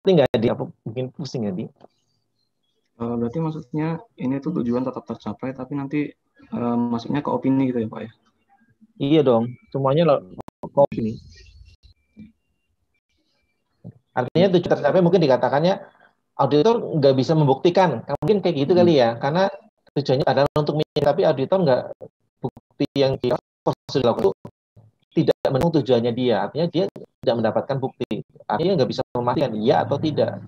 nggak di apa mungkin pusing ya di? Berarti maksudnya ini tuh tujuan tetap tercapai, tapi nanti masuknya ke opini gitu ya Pak ya? Iya dong, semuanya lo opini. Artinya tujuan tercapai mungkin dikatakannya auditor nggak bisa membuktikan, mungkin kayak gitu kali ya, karena tujuannya adalah untuk minta, tapi auditor nggak bukti yang dia dilakukan tidak mendukung tujuannya dia, artinya dia tidak mendapatkan bukti, artinya nggak bisa memastikan iya atau tidak,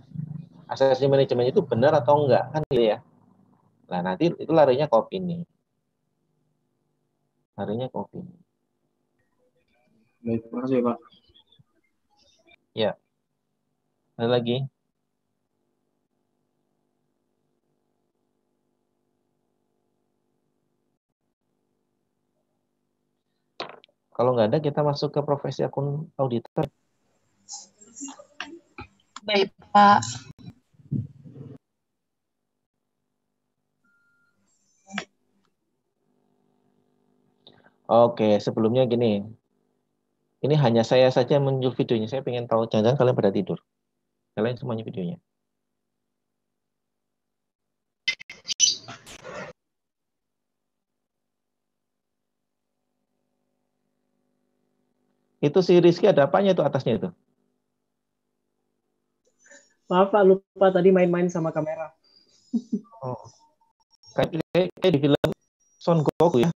asesmen manajemen itu benar atau enggak kan gitu ya. Nah nanti itu larinya ke opini, larinya ke opini. Baik, terima kasih ya Pak. Ya, ada lagi. Kalau nggak ada, kita masuk ke profesi akun auditor. Baik, Pak. Oke, sebelumnya gini. Ini hanya saya saja yang muncul videonya. Saya pengen tahu, jangan-jangan kalian pada tidur. Kalian semuanya videonya. Itu si Rizky ada apanya itu atasnya itu? Maaf Pak, lupa tadi main-main sama kamera. Oh. Kayak di film Son Goku ya.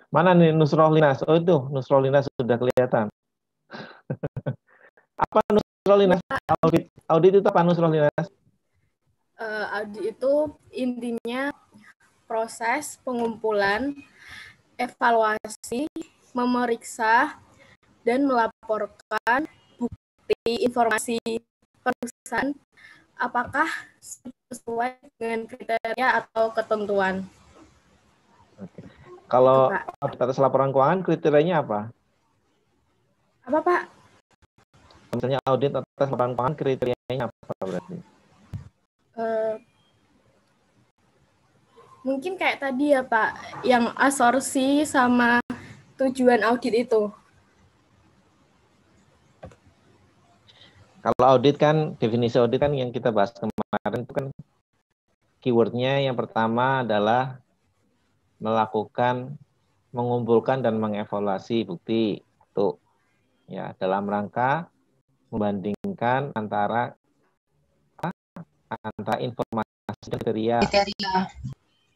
Mana nih Nusrolinas? Oh itu Nusrolinas sudah kelihatan. Apa Nusrolinas? Audit itu apa Nusrolinas? Audit itu intinya proses pengumpulan, evaluasi, memeriksa, dan melaporkan bukti informasi perusahaan apakah sesuai dengan kriteria atau ketentuan. Oke. Kalau atas laporan keuangan kriterianya apa? Apa Pak? Misalnya audit atas laporan keuangan kriterianya apa berarti? Mungkin kayak tadi ya Pak, yang absorpsi sama tujuan audit itu. Kalau audit kan, definisi audit kan yang kita bahas kemarin itu kan keywordnya yang pertama adalah melakukan, mengumpulkan dan mengevaluasi bukti itu ya dalam rangka membandingkan antara informasi kriteria,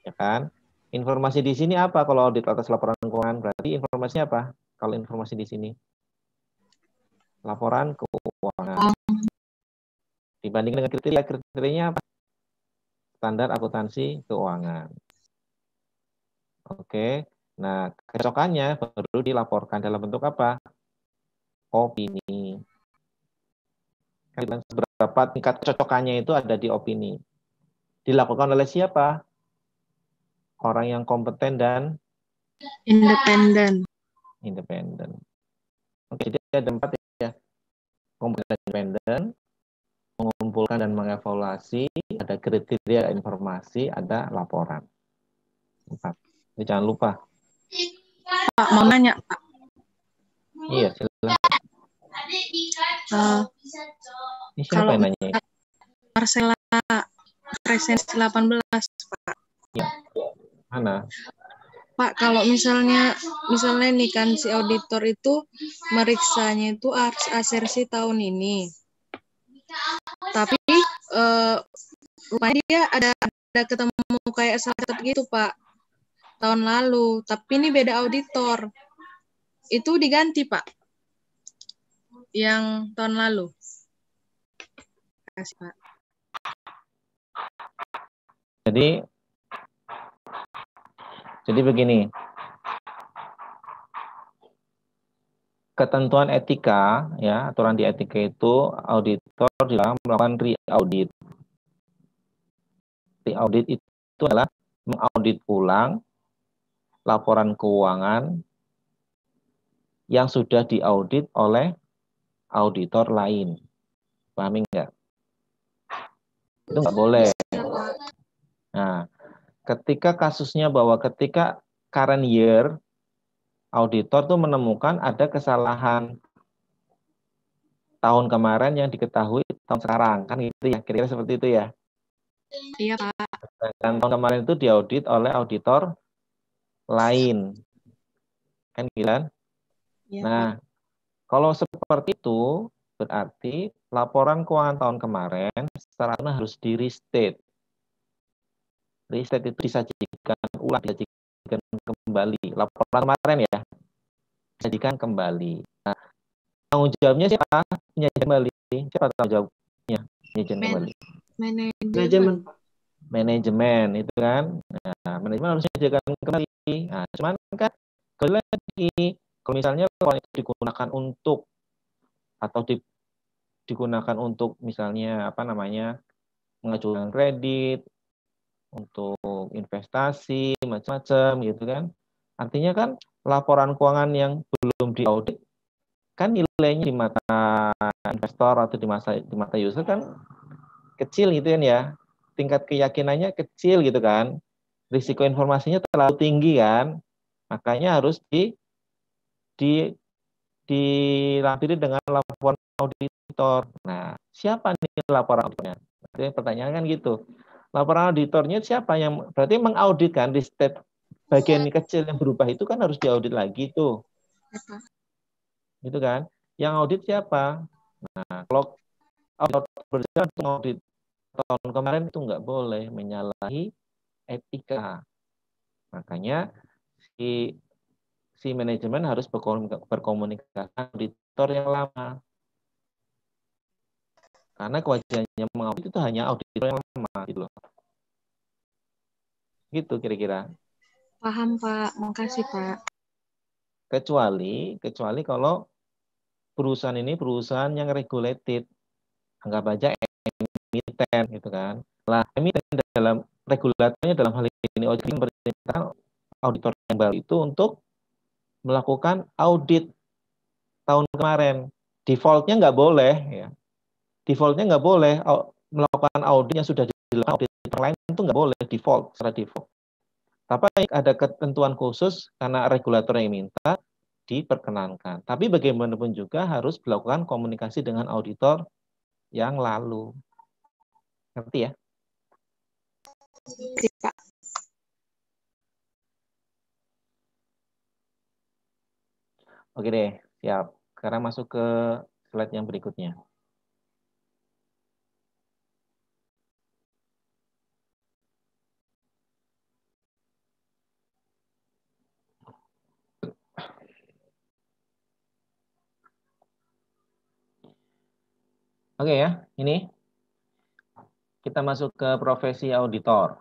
ya kan? Informasi di sini apa kalau audit atas laporan keuangan? Berarti informasinya apa? Kalau informasi di sini laporan keuangan dibandingkan dengan kriterianya apa? Standar akuntansi keuangan. Oke. Nah, kecocokannya baru dilaporkan dalam bentuk apa? Opini. Seberapa tingkat kecocokannya itu ada di opini. Dilakukan oleh siapa? Orang yang kompeten dan independen. Oke, jadi ada 4 ya. Kompeten dan independen, mengumpulkan dan mengevaluasi, ada kriteria informasi, ada laporan. 4. Jadi jangan lupa. Pak, mau nanya, Pak. Iya, silakan. Ini siapa yang nanya? Marcella presensi 18, Pak. Ya. Mana? Pak, kalau misalnya nih kan si auditor itu meriksanya itu asersi tahun ini. Tapi rupanya dia ada ketemu kayak salah gitu, Pak. Tahun lalu, tapi ini beda auditor. Itu diganti, Pak. Yang tahun lalu. Terima kasih, Pak. Jadi begini. Ketentuan etika, ya, aturan di etika itu auditor dilarang melakukan re-audit. Re-audit itu adalah mengaudit ulang laporan keuangan yang sudah diaudit oleh auditor lain. Pahami nggak? Itu nggak boleh. Nah, ketika kasusnya bahwa ketika current year auditor tuh menemukan ada kesalahan tahun kemarin yang diketahui tahun sekarang, kan gitu ya, kira-kira seperti itu ya. Iya, Pak. Dan tahun kemarin itu diaudit oleh auditor lain, kan gitu kan? Iya, Pak. Nah, kalau seperti itu berarti laporan keuangan tahun kemarin secara harus di-restate. Restate itu disajikan ulang, disajikan kembali. Laporan kemarin ya, disajikan kembali. Nah, tanggung jawabnya siapa? Penyajian kembali. Siapa tanggung jawabnya? Penyajian kembali. Manajemen. Manajemen itu kan. Nah, manajemen harus menyajikan kembali. Nah, cuman kan kembali lagi, kalau misalnya uang itu digunakan untuk atau digunakan untuk misalnya apa namanya mengajukan kredit, untuk investasi macam-macam gitu kan. Artinya kan laporan keuangan yang belum diaudit kan nilainya di mata investor atau di mata user kan kecil gitu kan ya. Tingkat keyakinannya kecil gitu kan. Risiko informasinya terlalu tinggi kan. Makanya harus dilampiri dengan laporan auditor. Nah, siapa nih laporan auditornya? Pertanyaan kan gitu. Laporan auditornya siapa yang berarti mengaudit kan di step bagian kecil yang berubah itu kan harus diaudit lagi tuh. Gitu kan? Yang audit siapa? Nah, kalau auditor berjalan audit tahun kemarin itu nggak boleh menyalahi etika. Makanya si manajemen harus berkomunikasi auditor yang lama. Karena kewajibannya mengaudit itu hanya auditor yang lama gitu loh. Gitu kira-kira. Paham, Pak. Makasih, Pak. Kecuali kalau perusahaan ini perusahaan yang regulated. Anggap aja emiten gitu kan. Lah, emiten dalam regulatornya dalam hal ini OJK memerintahkan auditor yang baru itu untuk melakukan audit tahun kemarin. Defaultnya nggak boleh ya. Defaultnya nggak boleh melakukan audit yang sudah dilakukan auditor lain itu nggak boleh default secara default. Tapi ada ketentuan khusus karena regulator yang minta diperkenankan. Tapi bagaimanapun juga harus dilakukan komunikasi dengan auditor yang lalu. Ngerti ya? Ngerti, Pak. Oke deh, siap. Sekarang masuk ke slide yang berikutnya. Oke ya, ini kita masuk ke profesi auditor.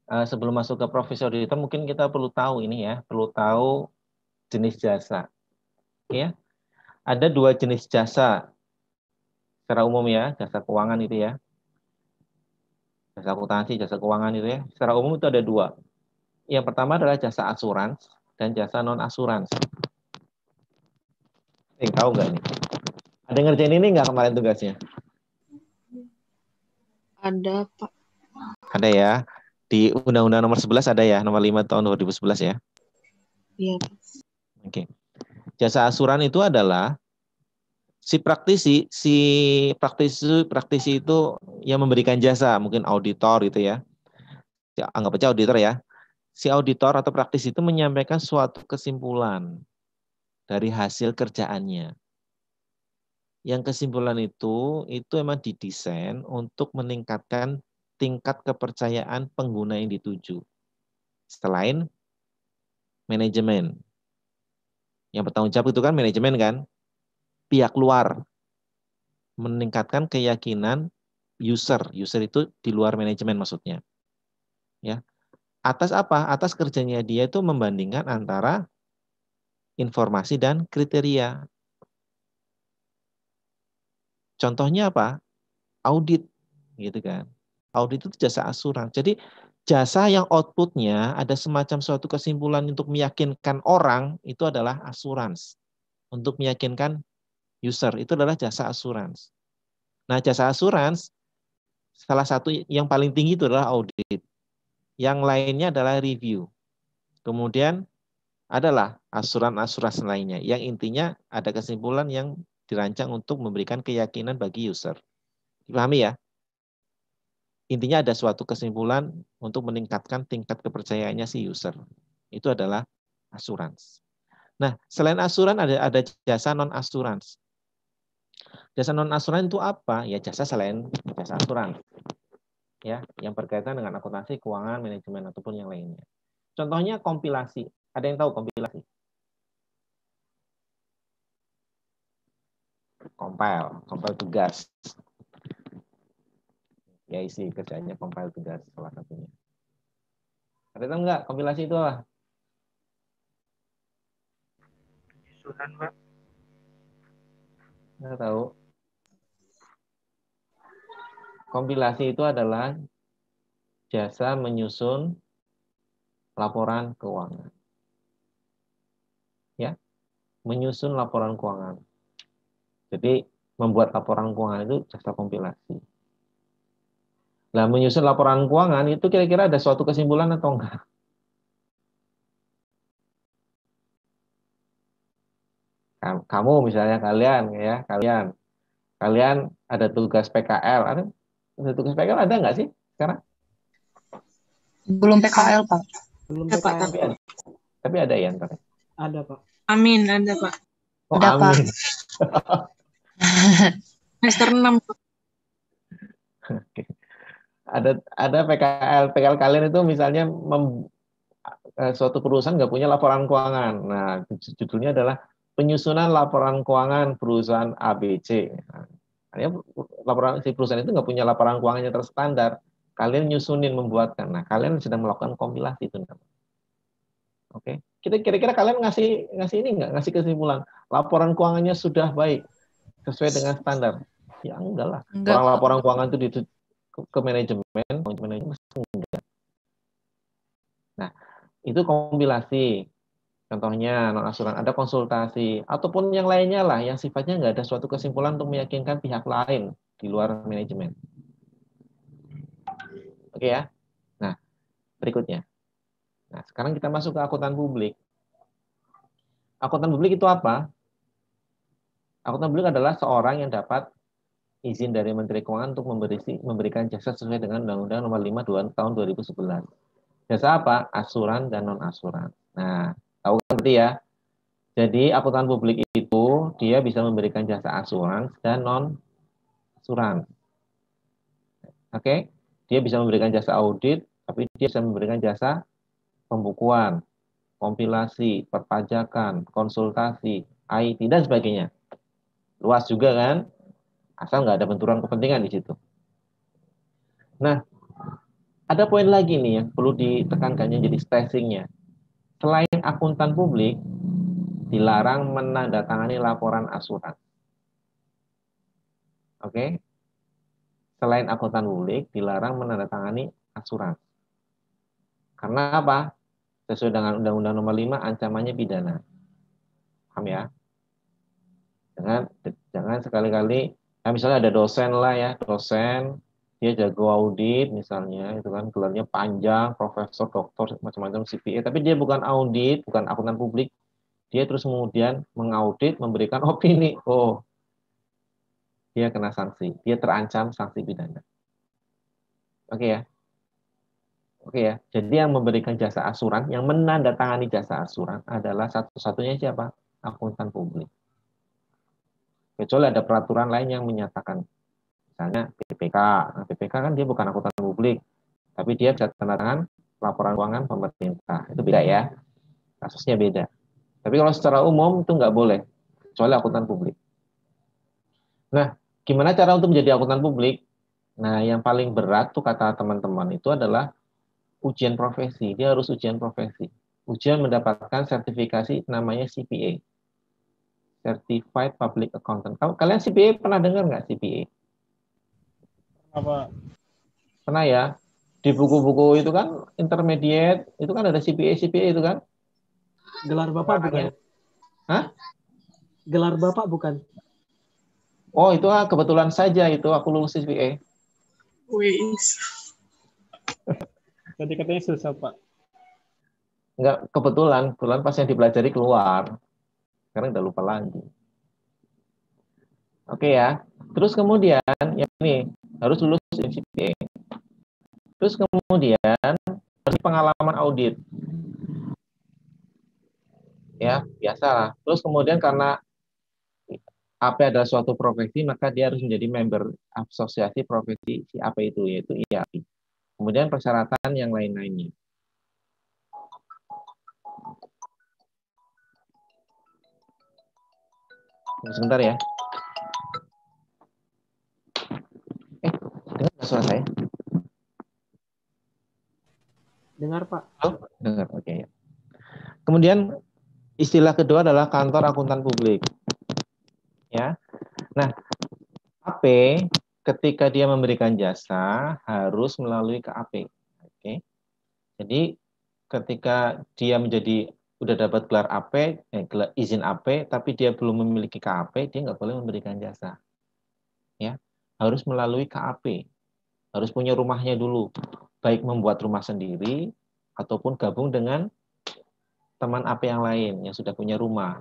Sebelum masuk ke profesi auditor, mungkin kita perlu tahu ini ya, perlu tahu jenis jasa. Oke ya, ada 2 jenis jasa secara umum ya, jasa keuangan itu ya, jasa akuntansi, jasa keuangan itu ya. Secara umum itu ada 2. Yang pertama adalah jasa asurans dan jasa non asurans. Tahu nggak nih? Ada ngerjain ini nggak kemarin tugasnya? Ada, Pak. Ada ya. Di Undang-Undang nomor 11 ada ya, nomor 5 tahun 2011 ya. Iya. Oke. Jasa asuran itu adalah si praktisi itu yang memberikan jasa, mungkin auditor gitu ya. Anggap aja auditor ya. Si auditor atau praktisi itu menyampaikan suatu kesimpulan dari hasil kerjaannya. Yang kesimpulan itu emang didesain untuk meningkatkan tingkat kepercayaan pengguna yang dituju. Selain manajemen. Yang bertanggung jawab itu kan manajemen kan. Pihak luar meningkatkan keyakinan user. User itu di luar manajemen maksudnya. Ya. Atas apa? Atas kerjanya dia itu membandingkan antara informasi dan kriteria. Contohnya apa? Audit, gitu kan. Audit itu jasa asuran. Jadi jasa yang outputnya ada semacam suatu kesimpulan untuk meyakinkan orang itu adalah asurans. Untuk meyakinkan user itu adalah jasa asurans. Nah, jasa asurans salah satu yang paling tinggi itu adalah audit. Yang lainnya adalah review. Kemudian adalah asuran-asuransi lainnya. Yang intinya ada kesimpulan yang dirancang untuk memberikan keyakinan bagi user. Dipahami ya? Intinya ada suatu kesimpulan untuk meningkatkan tingkat kepercayaannya si user. Itu adalah asuransi. Nah, selain asuran ada jasa non-asuransi. Jasa non-asuransi itu apa? Ya jasa selain jasa asuransi. Ya, yang berkaitan dengan akuntansi, keuangan, manajemen ataupun yang lainnya. Contohnya kompilasi. Ada yang tahu kompilasi? Compile tugas. Ya isi kerjanya compile tugas salah satunya. Ada tahu nggak kompilasi itu apa? Sunan, Pak. Nggak tahu. Kompilasi itu adalah jasa menyusun laporan keuangan. Ya, menyusun laporan keuangan. Jadi membuat laporan keuangan itu jasa kompilasi. Nah, menyusun laporan keuangan itu kira-kira ada suatu kesimpulan atau enggak? Kamu misalnya kalian ada tugas PKL, ada tugas PKL ada nggak sih sekarang? Belum PKL, Pak. Belum Ada, Pak. PKL. Tapi ada ya ntar. Ada, Pak. Amin, ada Pak. Oh, Ada, Pak. amin. Semester 6. Oke. Ada PKL kalian itu misalnya suatu perusahaan nggak punya laporan keuangan. Nah, judulnya adalah penyusunan laporan keuangan perusahaan ABC. Nah, laporan si perusahaan itu nggak punya laporan keuangannya terstandar. Kalian nyusunin, membuatkan. Nah, kalian sedang melakukan kompilasi itu. Oke. Kira-kira kalian ngasih ini nggak? Ngasih kesimpulan. Laporan keuangannya sudah baik. Sesuai dengan standar. Ya enggak lah. Enggak. Orang laporan keuangan itu ke manajemen enggak. Nah, itu kompilasi. Contohnya non asuran, ada konsultasi ataupun yang lainnya lah yang sifatnya nggak ada suatu kesimpulan untuk meyakinkan pihak lain di luar manajemen. Oke ya. Nah, berikutnya. Nah, sekarang kita masuk ke akuntan publik. Akuntan publik itu apa? Akuntan publik adalah seorang yang dapat izin dari Menteri Keuangan untuk memberikan jasa sesuai dengan Undang-Undang Nomor 5 Tahun 2011. Jasa apa? Asuran dan non-asuran. Nah, tahu kan berarti ya? Jadi akuntan publik itu dia bisa memberikan jasa asuran dan non-asuran. Oke? Dia bisa memberikan jasa audit, tapi dia bisa memberikan jasa pembukuan, kompilasi, perpajakan, konsultasi, IT, dan sebagainya. Luas juga kan? Asal nggak ada benturan kepentingan di situ. Nah, ada poin lagi nih yang perlu ditekankannya jadi stressingnya. Selain akuntan publik, dilarang menandatangani laporan asuran. Oke? Selain akuntan publik, dilarang menandatangani asuran. Karena apa? Sesuai dengan Undang-Undang Nomor 5, ancamannya pidana. Paham ya? Jangan sekali-kali, nah misalnya ada dosen lah ya, dosen, dia jago audit misalnya, itu kan gelarnya panjang, profesor, doktor, macam-macam CPA, tapi dia bukan audit, bukan akuntan publik, dia terus kemudian mengaudit, memberikan opini, oh, dia kena sanksi, dia terancam sanksi pidana. Oke ya? Oke ya, jadi yang memberikan jasa asuran, yang menandatangani jasa asuran adalah satu-satunya siapa? Akuntan publik. Kecuali ada peraturan lain yang menyatakan, misalnya PPK. Nah, PPK kan dia bukan akuntan publik, tapi dia bisa tanda tangan laporan keuangan pemerintah. Itu beda ya, kasusnya beda. Tapi kalau secara umum itu nggak boleh, kecuali akuntan publik. Nah, gimana cara untuk menjadi akuntan publik? Nah, yang paling berat tuh kata teman-teman itu adalah ujian profesi. Dia harus ujian profesi. Ujian mendapatkan sertifikasi namanya CPA. Certified Public Accountant. Kalian CPA pernah dengar nggak CPA? Apa? Pernah ya? Di buku-buku itu kan intermediate, itu kan ada CPA itu kan? Gelar Bapak bukan? Hah? Gelar Bapak bukan? Oh, itu kebetulan saja itu aku lulus CPA. Wis. Tadi katanya susah, Pak. Enggak, kebetulan pas yang dipelajari keluar. Sekarang udah lupa lagi. Oke ya. Terus kemudian, ya ini harus lulus MCPA. Terus kemudian pengalaman audit. Ya, biasalah. Terus kemudian karena AP adalah suatu profesi, maka dia harus menjadi member asosiasi profesi si AP itu, yaitu IAP. Kemudian persyaratan yang lain-lainnya. Sebentar ya. Dengar nggak suara saya? Dengar, Pak. Oh, dengar. Oke. Kemudian istilah kedua adalah kantor akuntan publik. Ya. Nah, AP ketika dia memberikan jasa harus melalui KAP. Oke. Jadi ketika dia udah dapat gelar AP, izin AP, tapi dia belum memiliki KAP, dia nggak boleh memberikan jasa. Ya, harus melalui KAP. Harus punya rumahnya dulu, baik membuat rumah sendiri ataupun gabung dengan teman AP yang lain yang sudah punya rumah.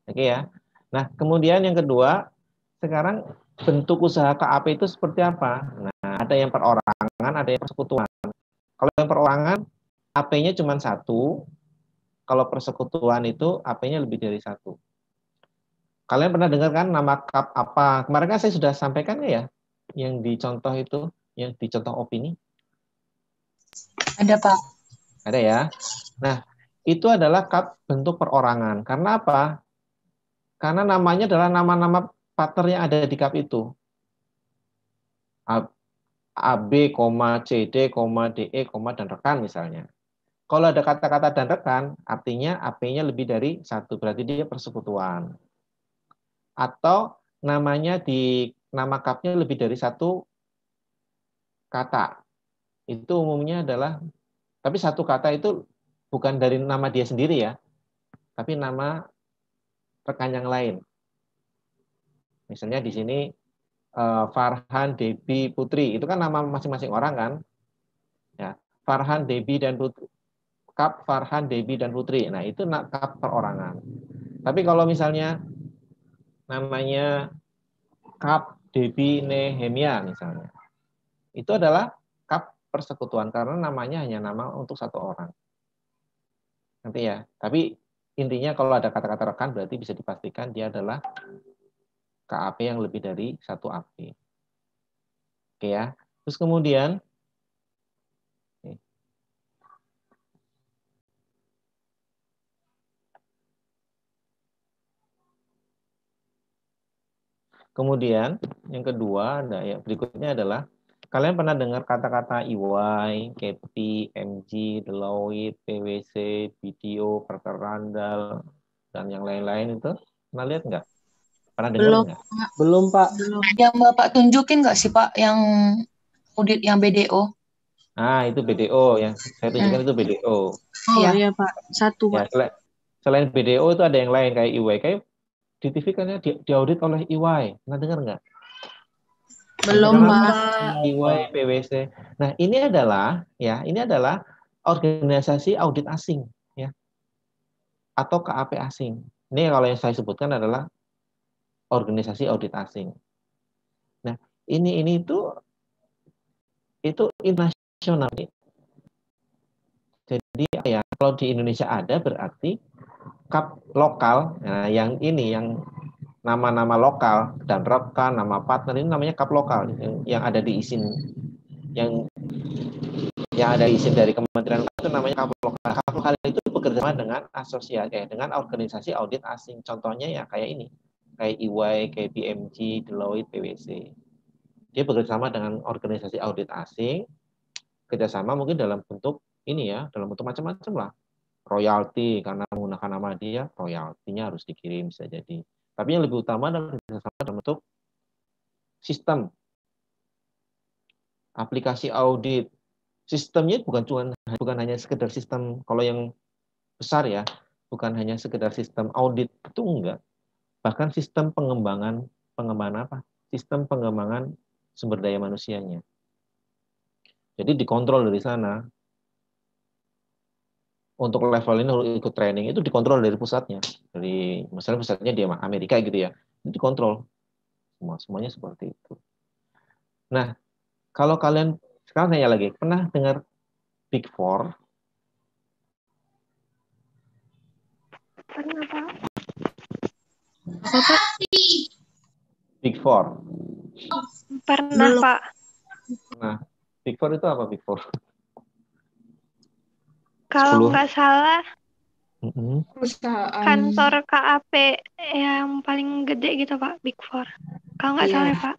Oke ya. Nah, kemudian yang kedua, sekarang bentuk usaha KAP itu seperti apa? Nah, ada yang perorangan, ada yang persekutuan. Kalau yang perorangan, AP-nya cuma satu. Kalau persekutuan itu AP-nya lebih dari satu. Kalian pernah dengar kan nama KAP apa? Kemarin kan saya sudah sampaikan ya, yang dicontoh itu, yang dicontoh opini. Ada, Pak. Ada ya. Nah, itu adalah KAP bentuk perorangan. Karena apa? Karena namanya adalah nama-nama partner yang ada di KAP itu. AB, CD, DE, dan rekan misalnya. Kalau ada kata-kata dan rekan, artinya AP-nya lebih dari satu. Berarti dia persekutuan. Atau namanya di nama KAP-nya lebih dari satu kata. Itu umumnya adalah, tapi satu kata itu bukan dari nama dia sendiri ya, tapi nama rekan yang lain. Misalnya di sini Farhan, Debi, Putri, itu kan nama masing-masing orang kan. Ya, Farhan, Debi, dan Putri. KAP Farhan, Debi, dan Putri. Nah, itu KAP perorangan. Tapi kalau misalnya namanya KAP Debi Nehemia misalnya, itu adalah KAP persekutuan karena namanya hanya nama untuk satu orang. Nanti ya. Tapi intinya kalau ada kata-kata rekan berarti bisa dipastikan dia adalah KAP yang lebih dari satu AP. Oke ya. Terus kemudian yang kedua, nah ya, berikutnya adalah kalian pernah dengar kata-kata EY, KPI, MG, Deloitte, PwC, BDO, Parker Randall, dan yang lain-lain itu? Pernah lihat nggak? Pernah dengar Belum, nggak? Pak. Belum, Pak. Belum. Yang Bapak tunjukin nggak sih, Pak, yang audit yang BDO? Nah, itu BDO yang saya tunjukkan itu BDO. Oh Iya. iya Pak, satu Ya, Pak. selain BDO itu ada yang lain kayak EY. Kayak di TV kan ya diaudit oleh EY. Pernah dengar nggak? Belum, Jangan Pak. EY, PwC. Nah, ini adalah organisasi audit asing ya. Atau KAP asing. Ini kalau yang saya sebutkan adalah organisasi audit asing. Nah, ini itu internasional. Jadi ya kalau di Indonesia ada berarti KAP lokal. Nah, yang ini yang nama-nama lokal dan rekan, nama partner ini namanya KAP lokal yang ada di izin yang ada izin dari Kementerian itu namanya KAP lokal. KAP lokal itu bekerja sama dengan asosiasi dengan organisasi audit asing. Contohnya ya kayak ini, kayak EY, KPMG, Deloitte, PwC. Dia bekerjasama dengan organisasi audit asing, kerjasama mungkin dalam bentuk ini ya, dalam bentuk macam-macam lah. Royalti karena menggunakan nama dia, royaltinya harus dikirim bisa jadi. Tapi yang lebih utama adalah kerjasama dalam bentuk sistem, aplikasi audit. Sistemnya bukan hanya sekedar sistem kalau yang besar ya, bukan hanya sekedar sistem audit itu enggak. Bahkan sistem pengembangan apa? Sistem pengembangan sumber daya manusianya. Jadi dikontrol dari sana. Untuk level ini ikut training itu dikontrol dari pusatnya. Dari misalnya pusatnya di Amerika gitu ya. Itu dikontrol. Semuanya seperti itu. Nah, kalau kalian sekarang tanya lagi, pernah dengar Big Four? Pernah, Pak. Apa, Pak? Big Four. Pernah, Belum. Pak. Nah, Big Four itu apa Big Four? Kalau 10. nggak salah, Perusahaan. kantor KAP yang paling gede gitu, Pak, Big Four. Kalau nggak Iya. salah, Pak.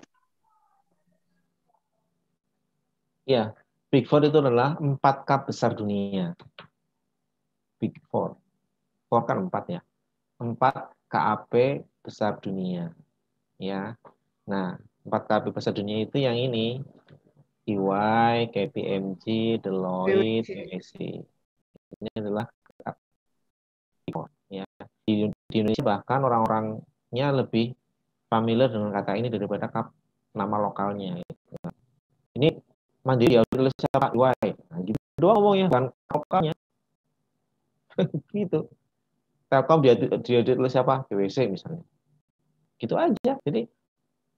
Iya, Big Four itu adalah 4 cup besar dunia. Big Four. Four kan 4 ya. 4 KAP besar dunia. Ya. Nah, 4 KAP besar dunia itu yang ini. EY, KPMG, Deloitte, PwC. Ini adalah Big Four. Ya. Di Indonesia bahkan orang-orangnya lebih familiar dengan kata ini daripada nama lokalnya. Ini Mandiri audit oleh siapa? EY. Nah, gitu doang ngomongnya, kan lokalnya. Gitu. Telkom diaudit oleh siapa? PwC misalnya. Gitu aja. Jadi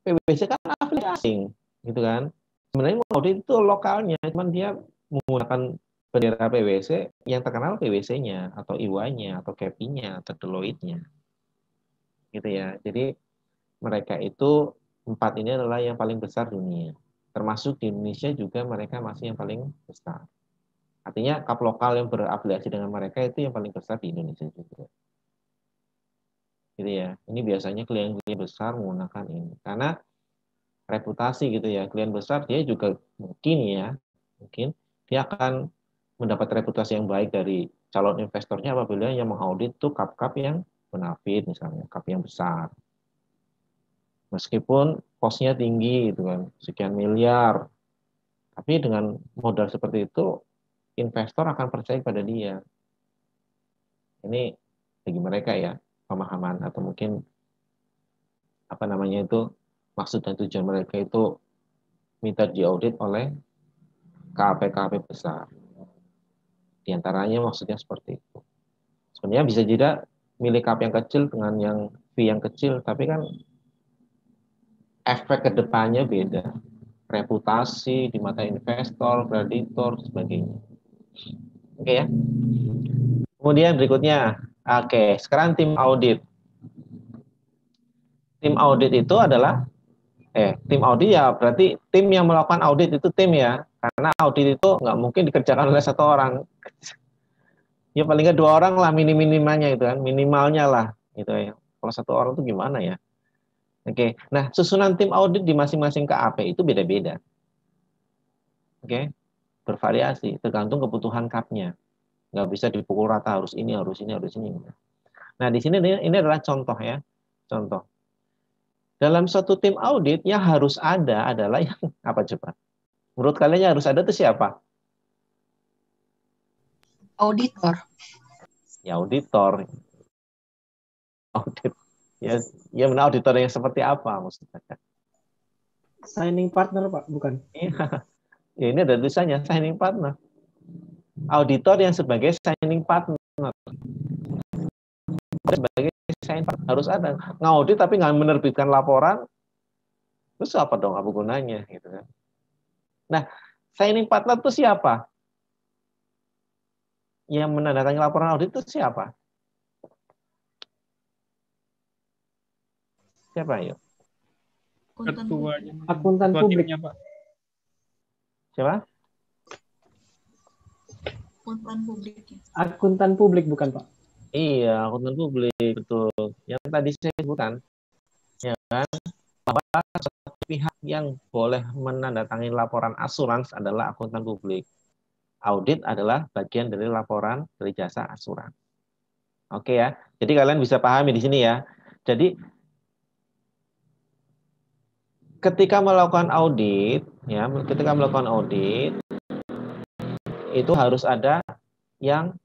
PwC kan afiliasi asing, gitu kan. Sebenarnya audit itu lokalnya, cuman dia menggunakan bendera PwC yang terkenal PwC-nya atau EY-nya atau KPI-nya atau Deloitte-nya. Gitu ya. Jadi mereka itu 4 ini adalah yang paling besar dunia. Termasuk di Indonesia juga mereka masih yang paling besar. Artinya kap lokal yang berafiliasi dengan mereka itu yang paling besar di Indonesia juga. Gitu ya. Ini biasanya klien-klien besar menggunakan ini. Karena reputasi gitu ya. Klien besar dia juga mungkin dia akan mendapat reputasi yang baik dari calon investornya apabila yang mengaudit tuh kap-kap yang bonafit misalnya, kap yang besar. Meskipun posnya tinggi gitu kan, sekian miliar. Tapi dengan modal seperti itu investor akan percaya pada dia. Ini bagi mereka ya pemahaman atau mungkin apa namanya itu maksud dan tujuan mereka itu minta diaudit oleh KAP-KAP besar. Di antaranya maksudnya seperti itu. Sebenarnya bisa juga milik KAP yang kecil dengan yang fee yang kecil, tapi kan efek ke depannya beda. Reputasi di mata investor, kreditor, sebagainya. Oke ya. Kemudian berikutnya, oke, sekarang tim audit. Tim audit itu adalah tim audit ya berarti tim yang melakukan audit itu tim ya, karena audit itu nggak mungkin dikerjakan oleh 1 orang. Ya paling nggak 2 orang lah minimalnya itu kan, minimalnya lah gitu ya. Kalau 1 orang itu gimana ya? Oke, nah susunan tim audit di masing-masing KAP itu beda-beda. Oke, bervariasi tergantung kebutuhan kapnya. Nggak bisa dipukul rata harus ini, harus ini, harus ini. Nah di sini ini adalah contoh ya, contoh. Dalam suatu tim audit yang harus ada adalah yang apa coba? Menurut kalian yang harus ada itu siapa? Auditor. Ya auditor. Audit. Ya benar, auditor yang seperti apa maksudnya? Signing partner, Pak, bukan? Iya. Ya, ini ada tulisannya signing partner. Auditor yang sebagai signing partner. Sebagai signing partner harus ada. Ngaudit tapi nggak menerbitkan laporan, terus apa dong, apa gunanya gitu kan? Nah, signing partner itu siapa? Yang menandatangani laporan audit itu siapa? Siapa yuk? Ketuanya. Akuntan publik. Timnya, Pak. Siapa? Akuntan publik bukan, Pak? Iya, akuntan publik, betul. Yang tadi saya sebutkan, ya kan, bahwa satu pihak yang boleh menandatangani laporan asuransi adalah akuntan publik. Audit adalah bagian dari laporan dari jasa asuransi. Oke ya, jadi kalian bisa pahami di sini ya. Jadi ketika melakukan audit, ya, itu harus ada yang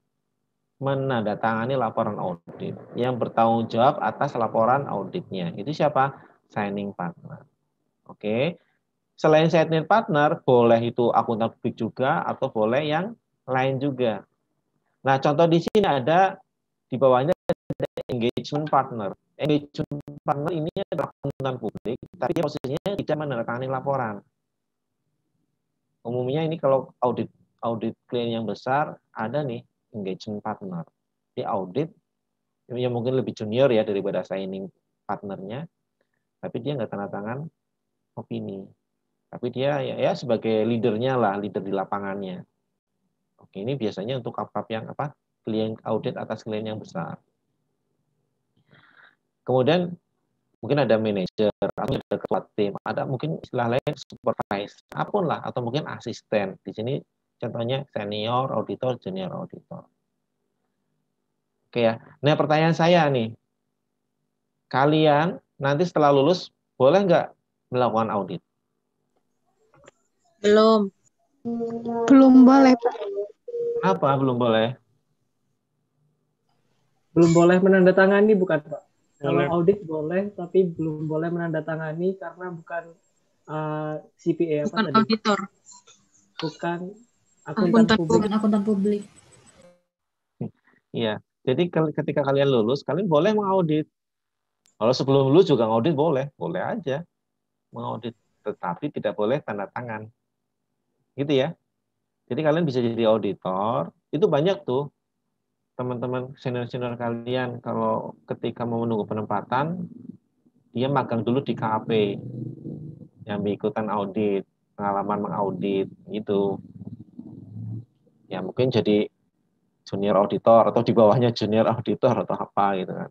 menandatangani laporan audit, yang bertanggung jawab atas laporan auditnya. Itu siapa? Signing partner. Oke. selain signing partner, boleh itu akuntan publik juga atau boleh yang lain juga. Nah, contoh di sini ada di bawahnya ada engagement partner. Engagement partner ini adalah akuntan publik, tapi dia posisinya tidak menandatangani laporan. Umumnya ini kalau audit klien yang besar ada nih engagement partner. Dia audit yang mungkin lebih junior ya daripada signing partnernya, tapi dia nggak tanda tangan opini. Tapi dia ya sebagai leadernya lah, leader di lapangannya. Oke, ini biasanya untuk kap yang apa? Klien audit atas klien yang besar. Kemudian mungkin ada manajer atau ada ketua tim, ada mungkin istilah lain supervisor, apapun lah, atau mungkin asisten. Di sini contohnya senior auditor, junior auditor. Oke ya. Nah, pertanyaan saya nih, kalian nanti setelah lulus boleh nggak melakukan audit? Belum. Belum boleh, Pak. Kenapa belum boleh? Belum boleh menandatangani bukan Pak? Kalau Boleh. audit boleh, tapi belum boleh menandatangani karena bukan CPA apa Bukan tadi? auditor. Bukan Akuntan publik. Akuntan publik. Iya. Jadi ketika kalian lulus, kalian boleh mengaudit. Kalau sebelum lulus juga ngaudit boleh aja mengaudit, tetapi tidak boleh tanda tangan. Gitu ya. Jadi kalian bisa jadi auditor, itu banyak tuh teman-teman senior-senior kalian kalau ketika mau menunggu penempatan, dia magang dulu di KAP, yang ikutan audit, pengalaman mengaudit, gitu. Ya mungkin jadi junior auditor atau di bawahnya junior auditor atau apa gitu kan.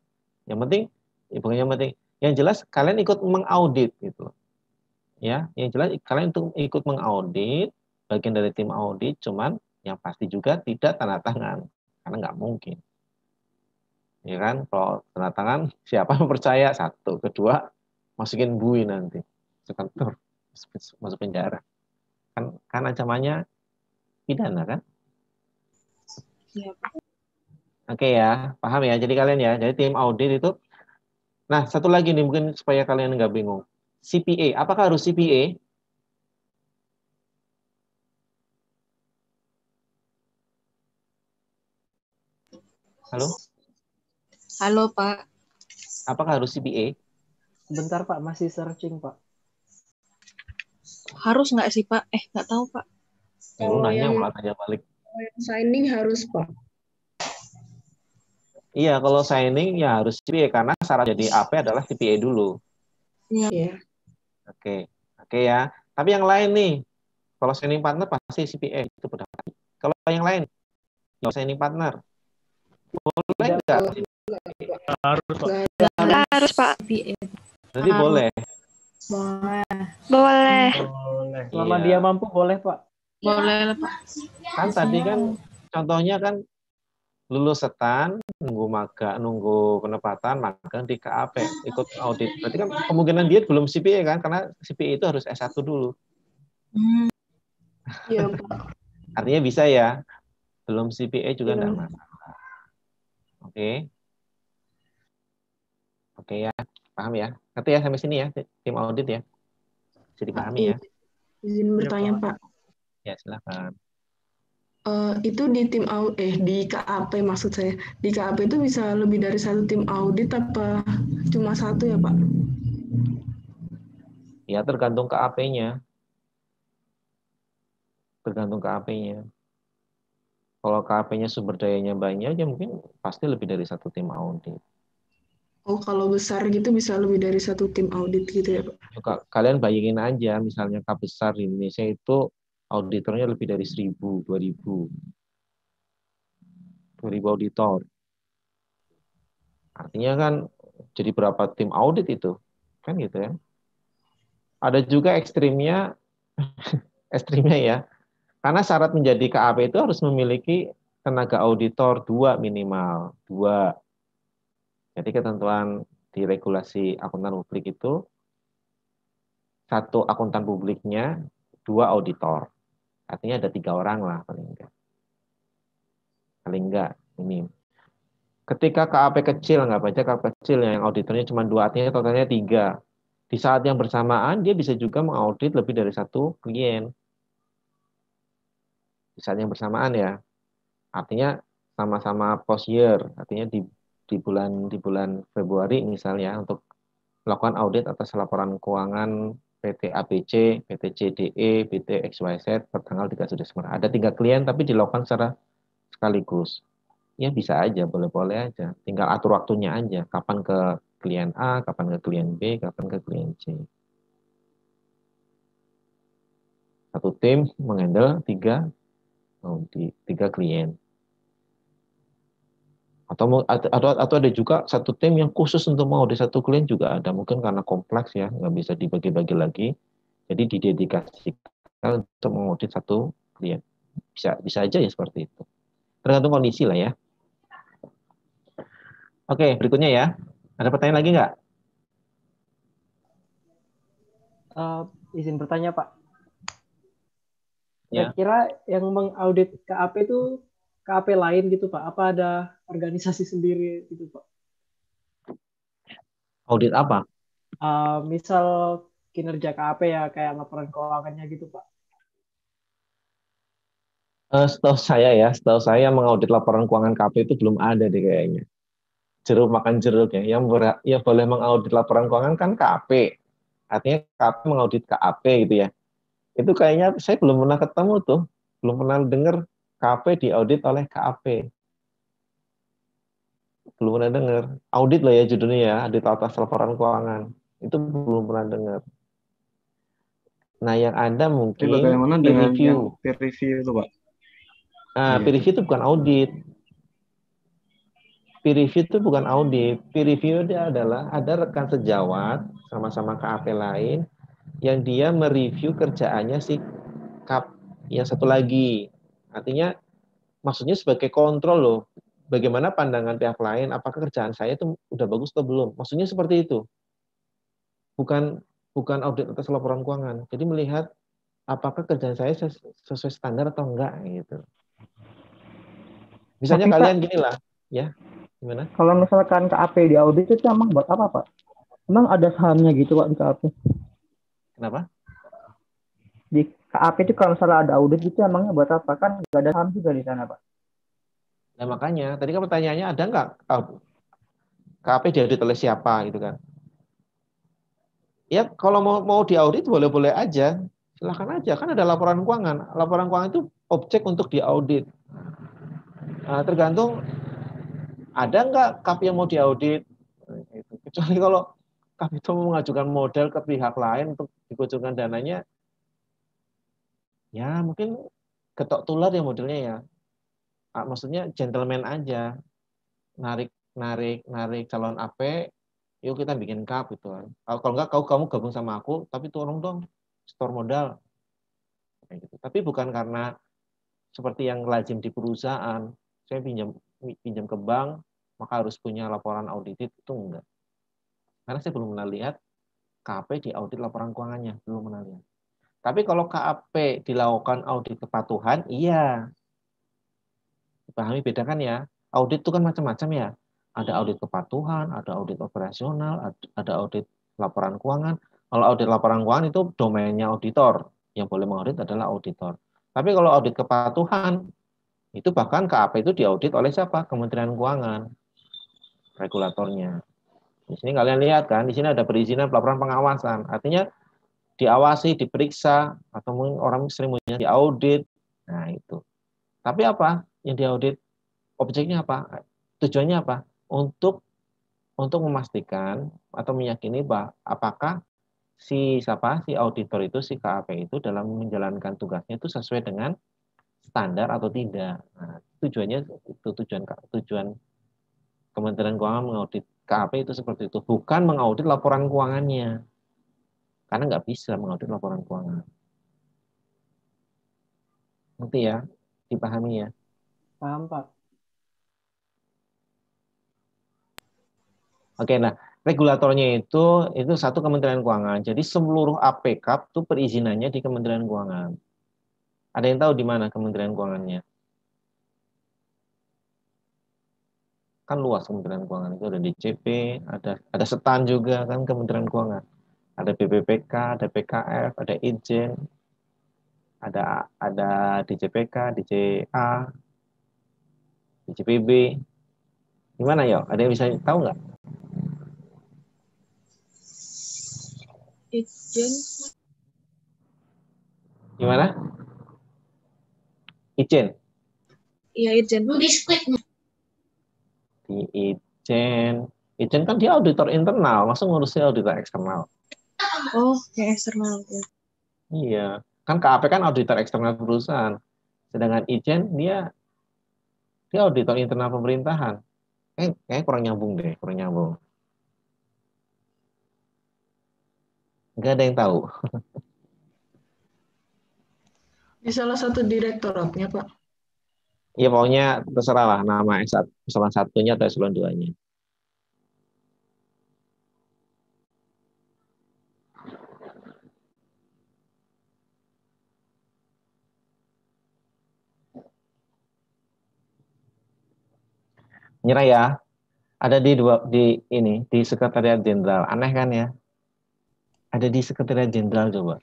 Yang penting, ya bukan yang penting, yang jelas kalian ikut mengaudit gitu. Ya, yang jelas kalian itu ikut mengaudit, bagian dari tim audit, cuman yang pasti juga tidak tanda tangan, karena nggak mungkin. Ya kan, kalau tanda tangan siapa yang percaya? Satu, kedua masukin bui nanti, masuk penjara. Kan ancamannya pidana kan? Oke ya, paham ya. Jadi kalian ya, jadi tim audit itu. Nah, satu lagi nih mungkin supaya kalian nggak bingung. CPA, apakah harus CPA? Halo? Halo, Pak. Apakah harus CPA? Sebentar Pak, masih searching Pak. Harus nggak sih, Pak? Nggak tahu, Pak. Lu nanya malah tanya balik. Yang signing harus Pak. Iya, kalau signing ya harus CPA karena syarat jadi AP adalah CPA dulu. Iya. Oke ya. Tapi yang lain nih, kalau signing partner pasti CPA itu udah. Kalau yang lain, yang signing partner, boleh nggak? Harus, Pak. Harus, Pak. Jadi boleh. Boleh. Selama Iya. dia mampu boleh Pak. Boleh lah, Pak. Kan tadi kan contohnya kan lulus setan, nunggu penempatan, magang di KAP, ikut audit. Berarti kan kemungkinan dia belum CPA kan, karena CPA itu harus S1 dulu. Iya, Pak. Artinya bisa ya, belum CPA juga enggak masalah. Oke. Oke ya, paham ya. Ngerti ya sampai sini ya, tim audit ya. Jadi pahami ya. Izin bertanya, Pak. Ya, silakan. Itu di tim di KAP maksud saya. Di KAP itu bisa lebih dari satu tim audit apa cuma satu ya, Pak? Ya, tergantung KAP-nya. Tergantung KAP-nya. Kalau KAP-nya sumber dayanya banyak, ya mungkin pasti lebih dari satu tim audit. Oh, kalau besar gitu bisa lebih dari satu tim audit gitu ya, Pak? Juga kalian bayangin aja, misalnya KAP besar di Indonesia itu auditornya lebih dari 1.000, 2.000 auditor. Artinya kan jadi berapa tim audit itu? Kan gitu ya. Ada juga ekstrimnya ya. Karena syarat menjadi KAP itu harus memiliki tenaga auditor 2 minimal, 2. Jadi ketentuan di regulasi akuntan publik itu 1 akuntan publiknya, 2 auditor. Artinya ada 3 orang lah paling enggak. Paling enggak ini. Ketika KAP kecil, nggak baca KAP kecil yang auditornya cuma 2, artinya totalnya 3. di saat yang bersamaan dia bisa juga mengaudit lebih dari satu klien. Di saat yang bersamaan ya. Artinya sama-sama post year, artinya di bulan Februari misalnya untuk melakukan audit atas laporan keuangan PT ABC, PT CDE, PT XYZ bertanggal 31 Desember. Ada 3 klien tapi dilakukan secara sekaligus. Ya bisa aja, boleh-boleh aja. Tinggal atur waktunya aja. Kapan ke klien A, kapan ke klien B, kapan ke klien C. Satu tim menghandle 3 klien. Atau ada juga satu tim yang khusus untuk mengaudit satu klien juga ada. Mungkin karena kompleks ya, nggak bisa dibagi-bagi lagi. Jadi didedikasikan untuk mengaudit satu klien. Bisa aja ya seperti itu. Tergantung kondisi lah ya. Oke, berikutnya ya. Ada pertanyaan lagi nggak? Izin bertanya, Pak. Ya. Kira-kira yang mengaudit KAP itu KAP lain gitu, Pak? Apa ada organisasi sendiri gitu, Pak? Audit apa? Misal kinerja KAP ya, kayak laporan keuangannya gitu, Pak. Setahu saya mengaudit laporan keuangan KAP itu belum ada deh kayaknya. Jeruk makan jeruk ya. Yang boleh mengaudit laporan keuangan kan KAP. Artinya KAP mengaudit KAP gitu ya. Itu kayaknya saya belum pernah ketemu tuh. Belum pernah dengar KAP diaudit oleh KAP. Belum pernah dengar. Audit lah ya judulnya ya, audit atas laporan keuangan. Itu belum pernah dengar. Nah, yang ada mungkin bagaimana peer dengan review. yang peer review itu, Pak? Peer review itu bukan audit. Peer review itu bukan audit. Peer review itu adalah ada rekan sejawat sama-sama KAP lain yang dia mereview kerjaannya si KAP yang satu lagi. Artinya maksudnya sebagai kontrol loh. Bagaimana pandangan pihak lain, apakah kerjaan saya itu udah bagus atau belum? Maksudnya seperti itu. Bukan audit atas laporan keuangan. Jadi melihat apakah kerjaan saya sesuai standar atau enggak gitu. Misalnya Tapi, kalian Pak, gini lah, ya. Gimana? kalau misalkan KAP di audit itu emang buat apa, Pak? Emang ada sahamnya gitu, Pak, di KAP? Kenapa? Di KAP itu kalau misalnya ada audit itu emangnya buat apa? Kan nggak ada saham juga di sana, Pak. Nah makanya, tadi kan pertanyaannya ada nggak KAP diaudit oleh siapa gitu kan? Ya kalau mau diaudit boleh-boleh aja, silahkan aja. Kan ada laporan keuangan. Laporan keuangan itu objek untuk diaudit. Tergantung ada nggak KAP yang mau diaudit. Kecuali kalau KAP itu mengajukan modal ke pihak lain untuk dikucurkan dananya, ya mungkin ketok tular ya modelnya ya. Maksudnya gentleman aja, narik calon AP, yuk kita bikin KAP gitu kan. Kalau enggak kamu gabung sama aku, tapi tolong dong store modal. Kayak gitu. Tapi bukan karena seperti yang lazim di perusahaan, saya pinjam ke bank, maka harus punya laporan audited, itu enggak. Karena saya belum pernah lihat KAP diaudit laporan keuangannya, belum pernah lihat. Tapi kalau KAP dilakukan audit kepatuhan, iya. Dipahami bedakan ya. Audit itu kan macam-macam ya. Ada audit kepatuhan, ada audit operasional, ada audit laporan keuangan. Kalau audit laporan keuangan itu domainnya auditor. Yang boleh mengaudit adalah auditor. Tapi kalau audit kepatuhan, itu bahkan KAP itu diaudit oleh siapa? Kementerian Keuangan, regulatornya. Di sini kalian lihat kan, di sini ada perizinan pelaporan pengawasan. Artinya diawasi, diperiksa, atau mungkin orang sering punya diaudit. Nah itu. Tapi apa yang diaudit? Objeknya apa? Tujuannya apa? Untuk memastikan atau meyakini bahwa apakah si auditor itu, si KAP itu dalam menjalankan tugasnya itu sesuai dengan standar atau tidak. Nah, tujuannya itu tujuan Kementerian Keuangan mengaudit KAP itu seperti itu, bukan mengaudit laporan keuangannya. Karena nggak bisa mengaudit laporan keuangan. Ngerti ya? Dipahami ya? Paham, Pak. Oke, nah regulatornya itu satu Kementerian Keuangan. Jadi seluruh APK itu perizinannya di Kementerian Keuangan. Ada yang tahu di mana Kementerian Keuangannya? Kan luas Kementerian Keuangan itu, ada DCP, ada SETAN juga kan Kementerian Keuangan. Ada BPPK, ada PKF, ada Ijen, ada DJPK, DJA, DJPB. Gimana ya? Ada yang bisa tahu nggak? Ijen. Gimana? Ijen. Iya, Ijen. Di Ijen. Ijen kan dia auditor internal, masa ngurusin auditor eksternal? Oh, yang eksternal. Ya. Iya, kan KAP kan auditor eksternal perusahaan. Sedangkan Ijen dia auditor internal pemerintahan. Kayaknya kurang nyambung deh, kurang nyambung. Nggak ada yang tahu. Di salah satu direktoratnya, Pak. Ya pokoknya terserah lah nama eselon satunya atau eselon 2-nya. Nyerah ya. Ada di Sekretariat Jenderal. Aneh kan ya? Ada di Sekretariat Jenderal coba.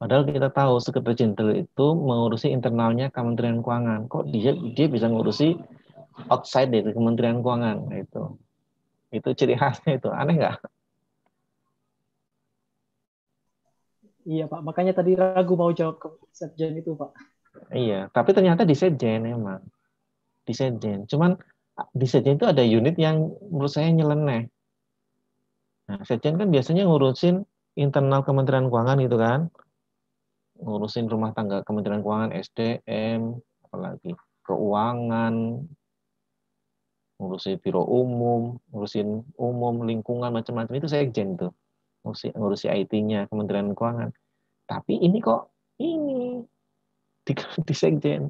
Padahal kita tahu Sekretariat Jenderal itu mengurusi internalnya Kementerian Keuangan. Kok dia bisa ngurusi outside dari Kementerian Keuangan? Nah, itu ciri khasnya itu. Aneh nggak? Iya Pak, makanya tadi ragu mau jawab ke Setjen itu Pak. Iya, tapi ternyata di Setjen emang. Di Setjen. Cuman di Setjen itu ada unit yang menurut saya nyeleneh. Nah, Setjen kan biasanya ngurusin internal Kementerian Keuangan gitu kan. Ngurusin rumah tangga Kementerian Keuangan, SDM, apalagi keuangan, ngurusin biro umum, ngurusin umum, lingkungan, macam-macam. Itu Sekjen tuh. Ngurusi IT-nya Kementerian Keuangan. Tapi ini kok ini di Sekjen.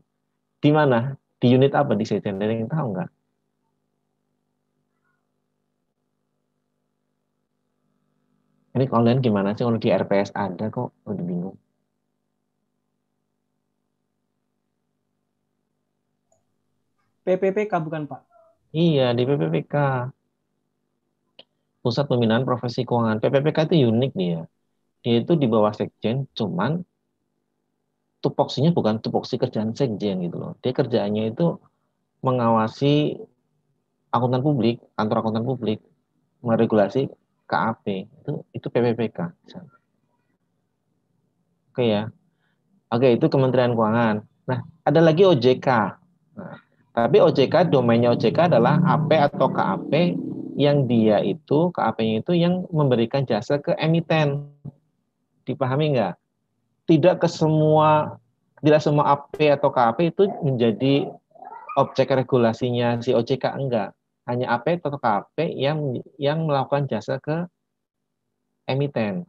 Di mana? Di unit apa di Sekjen? Ada yang tahu nggak? Ini kalian gimana sih kalau di RPS ada kok? Udah bingung. PPPK bukan Pak? Iya, di PPPK. Pusat Pembinaan Profesi Keuangan. PPPK itu unik dia. Dia itu di bawah Sekjen, cuman tupoksinya bukan tupoksi kerjaan Sekjen gitu loh. Dia kerjaannya itu mengawasi akuntan publik, kantor akuntan publik, meregulasi KAP. Itu PPPK. Oke ya. Oke, itu Kementerian Keuangan. Nah, ada lagi OJK. Nah, tapi OJK, domainnya OJK adalah AP atau KAP yang dia itu, KAP-nya itu yang memberikan jasa ke emiten. Dipahami nggak? Tidak semua AP atau KAP itu menjadi objek regulasinya si OJK, enggak. Hanya AP atau KAP yang melakukan jasa ke emiten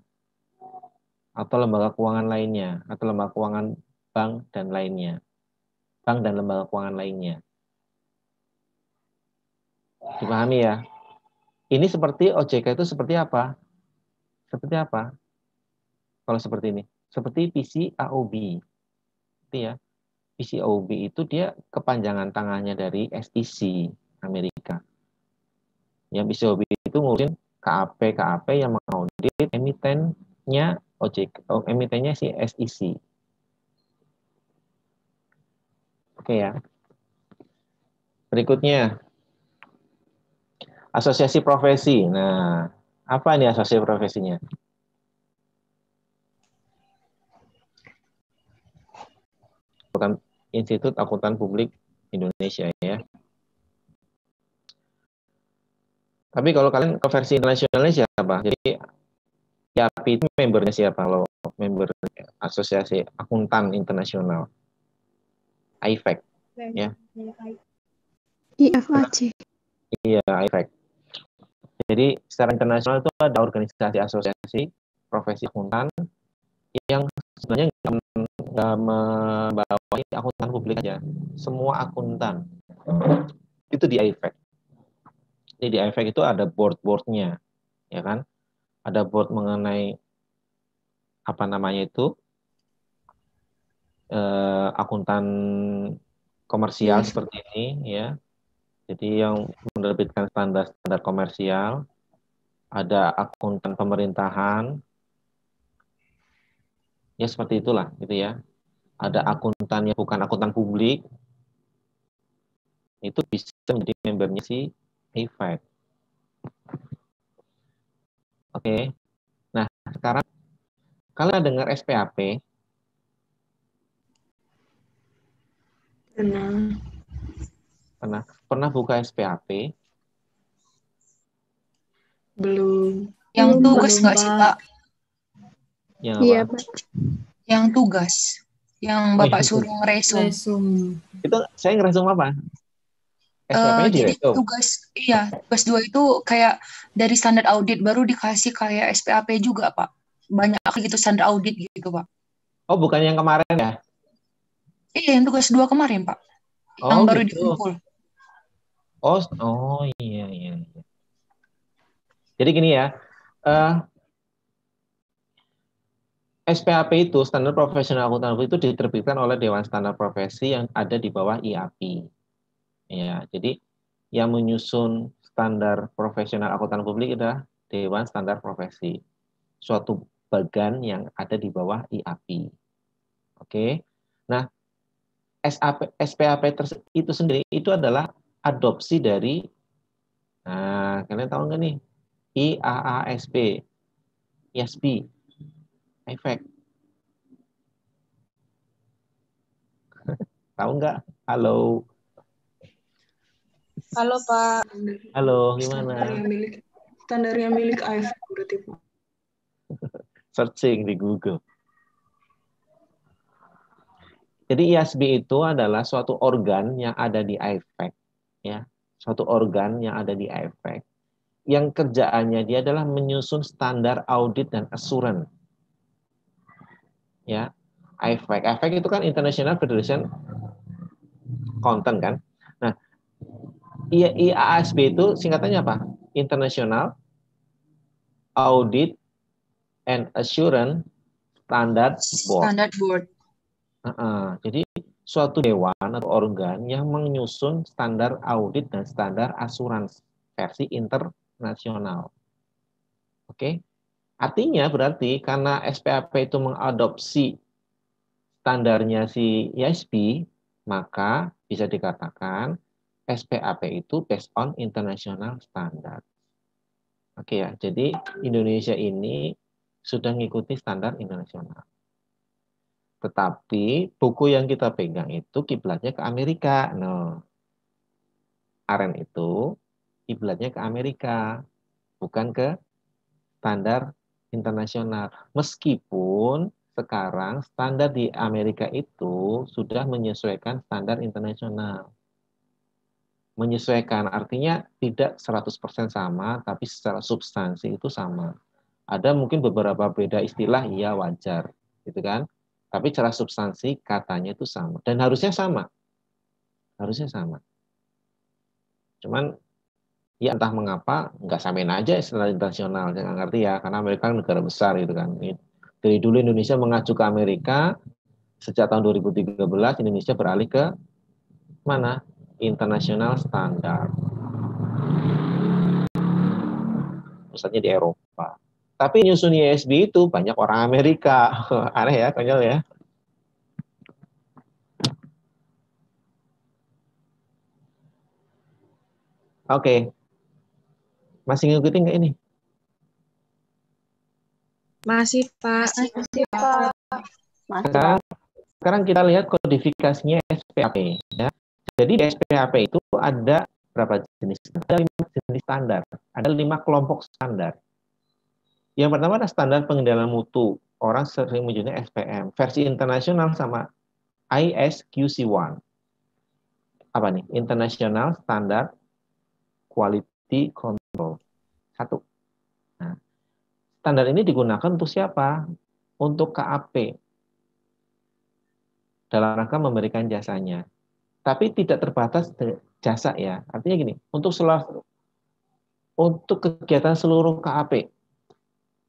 atau lembaga keuangan lainnya, atau lembaga keuangan bank dan lainnya. Bank dan lembaga keuangan lainnya. Dipahami ya? Ini seperti OJK itu seperti apa? Seperti apa? Kalau seperti ini. Seperti PCAOB. Itu ya. PCAOB itu dia kepanjangan tangannya dari SEC Amerika. Yang PCAOB itu ngurusin KAP yang mengaudit emitennya OJK, emitennya si SEC. Oke ya. Berikutnya. Asosiasi profesi. Nah, apa nih asosiasi profesinya? Bukan Institut Akuntan Publik Indonesia ya. Tapi kalau kalian ke versi internasionalnya siapa? Jadi YAPI itu membernya siapa? Kalau member Asosiasi Akuntan Internasional. IFAC ya. IFAC. Iya, IFAC. Jadi secara internasional itu ada organisasi asosiasi profesi akuntan yang sebenarnya nggak membawahi akuntan publik aja, semua akuntan itu di IFAC. Jadi di IFAC itu ada board-boardnya, ya kan? Ada board mengenai apa namanya itu akuntan komersial seperti ini, ya. Jadi yang menerbitkan standar komersial, ada akuntan pemerintahan, Ya seperti itulah gitu ya. Ada akuntan yang bukan akuntan publik, itu bisa menjadi membernya si IFAC. Oke. Nah, sekarang kalian dengar SPAP? Pernah buka SPAP? Belum. Yang tugas Belum, nggak sih, Pak? Yang Iya, apa? Pak. Yang tugas. Yang Oh, Bapak yang suruh ngeresum. Itu saya ngeresum apa? SPAP-nya Jadi direkom. tugas 2 itu kayak dari standar audit baru dikasih kayak SPAP juga, Pak. Banyak gitu standar audit gitu, Pak. Oh, bukan yang kemarin ya? Iya, yang tugas 2 kemarin, Pak. Yang Oh, baru gitu. dikumpul. Oh iya. Jadi gini ya, SPAP itu Standar Profesional Akuntan itu diterbitkan oleh Dewan Standar Profesi yang ada di bawah IAPI. Ya, jadi yang menyusun standar profesional akuntan publik adalah Dewan Standar Profesi, suatu bagan yang ada di bawah IAPI. Oke. Nah, SPAP itu sendiri itu adalah adopsi dari, nah kalian tahu nggak nih, IAASB, IASB, efek. Tahu nggak? Halo. Halo Pak. Halo, gimana? Standar yang milik AFK berarti Pak. Searching di Google. Jadi IASB itu adalah suatu organ yang ada di AFEK, ya, suatu organ yang ada di AFEK, yang kerjaannya dia adalah menyusun standar audit dan assurance, ya. AFEK itu kan International Federation Accountant kan. Nah, IASB itu singkatannya apa? International Audit and Assurance Standard Board. Standard Board. Jadi suatu dewan atau organ yang menyusun standar audit dan standar asuransi versi internasional. Oke, artinya berarti karena SPAP itu mengadopsi standarnya si IASB, maka bisa dikatakan SPAP itu based on international standard. Oke ya, jadi Indonesia ini sudah mengikuti standar internasional. Tetapi buku yang kita pegang itu kiblatnya ke Amerika. No. AREN itu kiblatnya ke Amerika, bukan ke standar internasional. Meskipun sekarang standar di Amerika itu sudah menyesuaikan standar internasional. Menyesuaikan artinya tidak 100% sama, tapi secara substansi itu sama. Ada mungkin beberapa beda istilah, ya wajar, gitu kan? Tapi secara substansi katanya itu sama. Dan harusnya sama. Harusnya sama. Cuman ya entah mengapa nggak samain aja standar internasional. Saya nggak ngerti ya. Karena Amerika negara besar gitu kan. Dari dulu Indonesia mengacu ke Amerika. Sejak tahun 2013 Indonesia beralih ke mana? International standard. Pusatnya di Eropa. Tapi nyusun IASB itu banyak orang Amerika. Aneh ya, konyol ya. Oke. Masih ngikutin nggak ini? Masih, Pak. Sekarang kita lihat kodifikasinya SPAP. Ya. Jadi di SPAP itu ada berapa jenis? Ada 5 jenis standar. Ada 5 kelompok standar. Yang pertama ada standar pengendalian mutu. Orang sering menyebutnya SPM. Versi internasional sama ISQC1. Apa nih? International Standard Quality Control. 1. Nah, standar ini digunakan untuk siapa? Untuk KAP. Dalam rangka memberikan jasanya. Tapi tidak terbatas jasa ya. Artinya gini, untuk kegiatan seluruh KAP.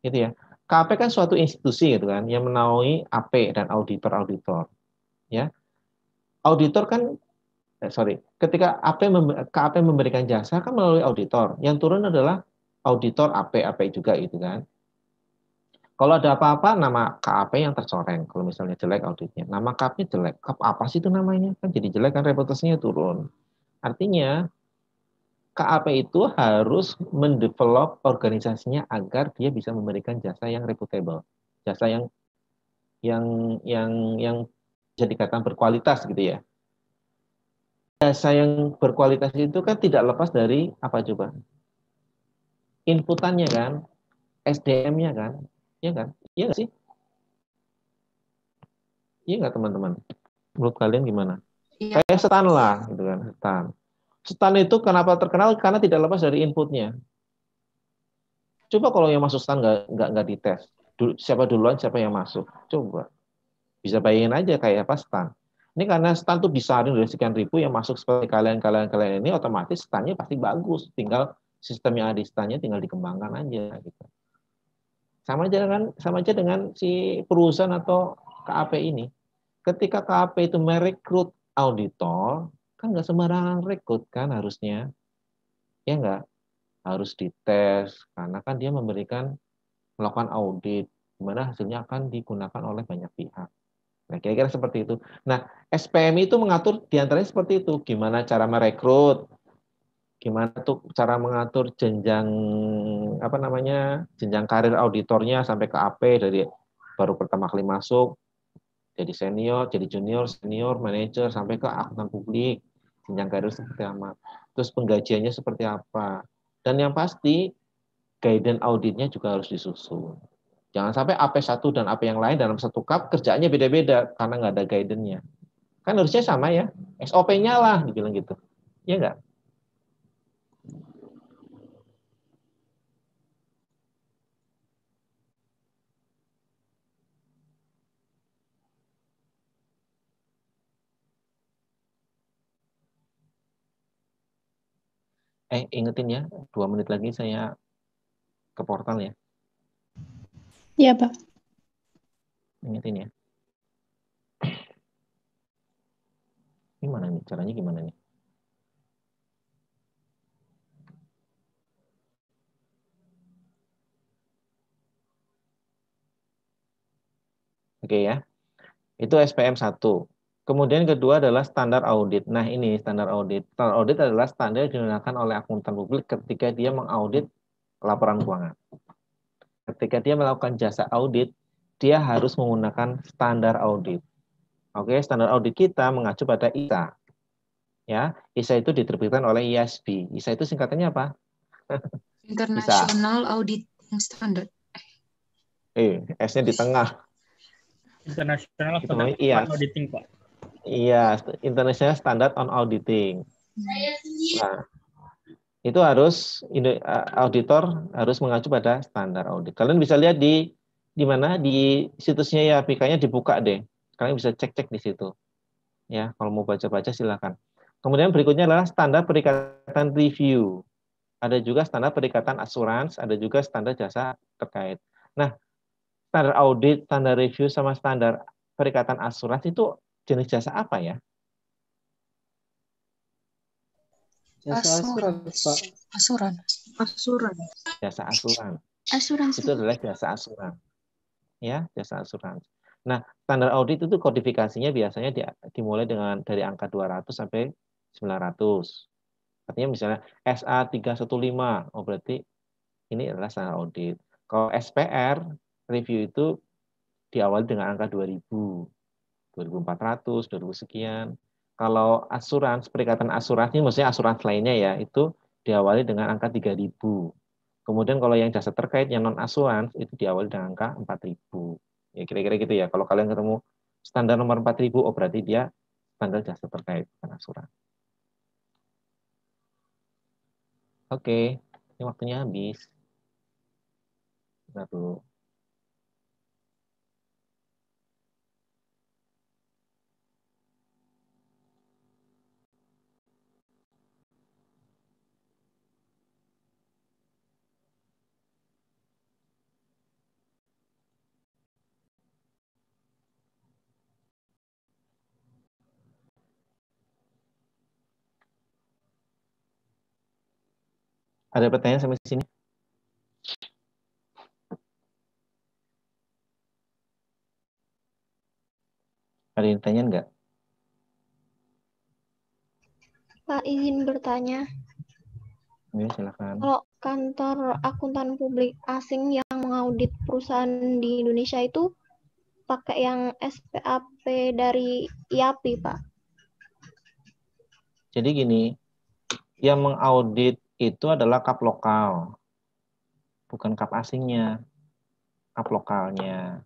Gitu ya. KAP kan suatu institusi gitu kan yang menaungi AP dan auditor-auditor. Ya. Auditor kan ketika KAP memberikan jasa kan melalui auditor. Yang turun adalah auditor AP juga itu kan. Kalau ada apa-apa, nama KAP yang tercoreng. Kalau misalnya jelek auditnya, nama KAP-nya jelek. KAP apa sih itu namanya? Kan jadi jelek kan, reputasinya turun. Artinya KAP itu harus mendevelop organisasinya agar dia bisa memberikan jasa yang reputable, jasa yang yang bisa dikatakan berkualitas gitu ya. Jasa yang berkualitas itu kan tidak lepas dari apa coba? Inputannya kan, SDM-nya kan, iya kan? Iya nggak sih? Iya nggak teman-teman? Menurut kalian gimana? Iya. Kayak Stan lah, gitu kan, Stan. Stan itu kenapa terkenal? Karena tidak lepas dari inputnya. Coba kalau yang masuk Stan nggak dites, siapa duluan, siapa yang masuk? Coba. Bisa bayangin aja kayak apa Stan. Ini karena Stan tuh disaring dari sekian ribu yang masuk seperti kalian ini, otomatis Stannya pasti bagus. Tinggal sistem yang ada di Stannya tinggal dikembangkan aja gitu. Sama aja dengan si perusahaan atau KAP ini. Ketika KAP itu merekrut auditor, kan nggak sembarangan rekrut kan harusnya. Ya nggak? Harus dites, karena kan dia melakukan audit, di mana hasilnya akan digunakan oleh banyak pihak. Nah, kira-kira seperti itu. Nah, SPM itu mengatur diantaranya seperti itu. Gimana cara merekrut, gimana tuh cara mengatur jenjang jenjang karir auditornya sampai ke AP, dari baru pertama kali masuk jadi senior, jadi junior, senior, manajer, sampai ke akuntan publik, jenjang karir seperti apa, terus penggajiannya seperti apa, dan yang pasti guidance auditnya juga harus disusun. Jangan sampai AP1 dan AP yang lain dalam satu cup kerjaannya beda-beda karena nggak ada guidance-nya. Kan harusnya sama ya, SOP-nya lah dibilang gitu. Iya nggak? Ingetin ya, 2 menit lagi saya ke portal ya. Iya, Pak. Ingetin ya. Gimana nih? Caranya gimana nih? Oke ya. Itu SPM 1. Kemudian kedua adalah standar audit. Nah, ini standar audit. Standar audit adalah standar yang digunakan oleh akuntan publik ketika dia mengaudit laporan keuangan. Ketika dia melakukan jasa audit, dia harus menggunakan standar audit. Oke, standar audit kita mengacu pada ISA. Ya, ISA itu diterbitkan oleh IASB. ISA itu singkatannya apa? International Auditing Standard. S-nya di tengah. International Itu Standard namanya IAS. on Auditing, Pak. Iya, International Standard on Auditing. Nah, itu harus auditor harus mengacu pada standar audit. Kalian bisa lihat di mana di situsnya ya, apk-nya dibuka deh. Kalian bisa cek-cek di situ. Ya, kalau mau baca-baca silakan. Kemudian berikutnya adalah standar perikatan review. Ada juga standar perikatan asuransi, ada juga standar jasa terkait. Nah, standar audit, standar review, sama standar perikatan asuransi itu jenis jasa apa ya? Jasa asuransi, Pak. Asuransi. Jasa asuransi. Asuransi. Itu adalah jasa asuransi. Ya, jasa asuransi. Nah, standar audit itu kodifikasinya biasanya dimulai dari angka 200 sampai 900. Artinya misalnya SA 315, oh berarti ini adalah standar audit. Kalau SPR, review itu diawali dengan angka 2000, 2400, 2000 sekian. Kalau asuransi, perikatan asuransi, maksudnya asuransi lainnya ya, itu diawali dengan angka 3000. Kemudian kalau yang jasa terkait, yang non-asuransi, itu diawali dengan angka 4000. Ya kira-kira gitu ya. Kalau kalian ketemu standar nomor 4000, oh berarti dia standar jasa terkait, bukan asuransi. Oke, ini waktunya habis. Bentar dulu. Ada pertanyaan sampai sini? Ada yang tanya nggak? Pak, izin bertanya. Ya, silakan. Kalau kantor akuntan publik asing yang mengaudit perusahaan di Indonesia itu pakai yang SPAP dari IAPI, Pak. Jadi gini, yang mengaudit itu adalah kap lokal, bukan kap asingnya, kap lokalnya.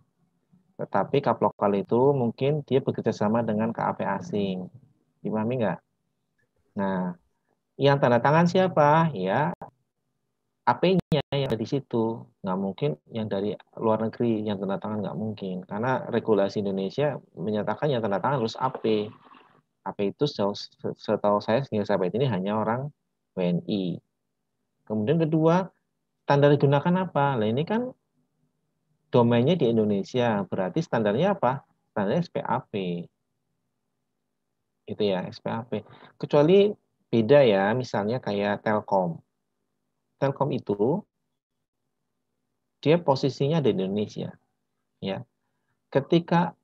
Tetapi kap lokal itu mungkin dia bekerja sama dengan KAP asing. Dipahami nggak? Nah, yang tanda tangan siapa? Ya, AP-nya yang ada di situ. Nggak mungkin yang dari luar negeri yang tanda tangan, nggak mungkin. Karena regulasi Indonesia menyatakan yang tanda tangan harus AP. AP itu setahu saya hingga sampai ini hanya orang WNI. Kemudian kedua, standar digunakan apa? Nah, ini kan domainnya di Indonesia, berarti standarnya apa? Standarnya SPAP. Itu ya, SPAP. Kecuali beda ya, misalnya kayak Telkom. Telkom itu dia posisinya di Indonesia, ya. Ketika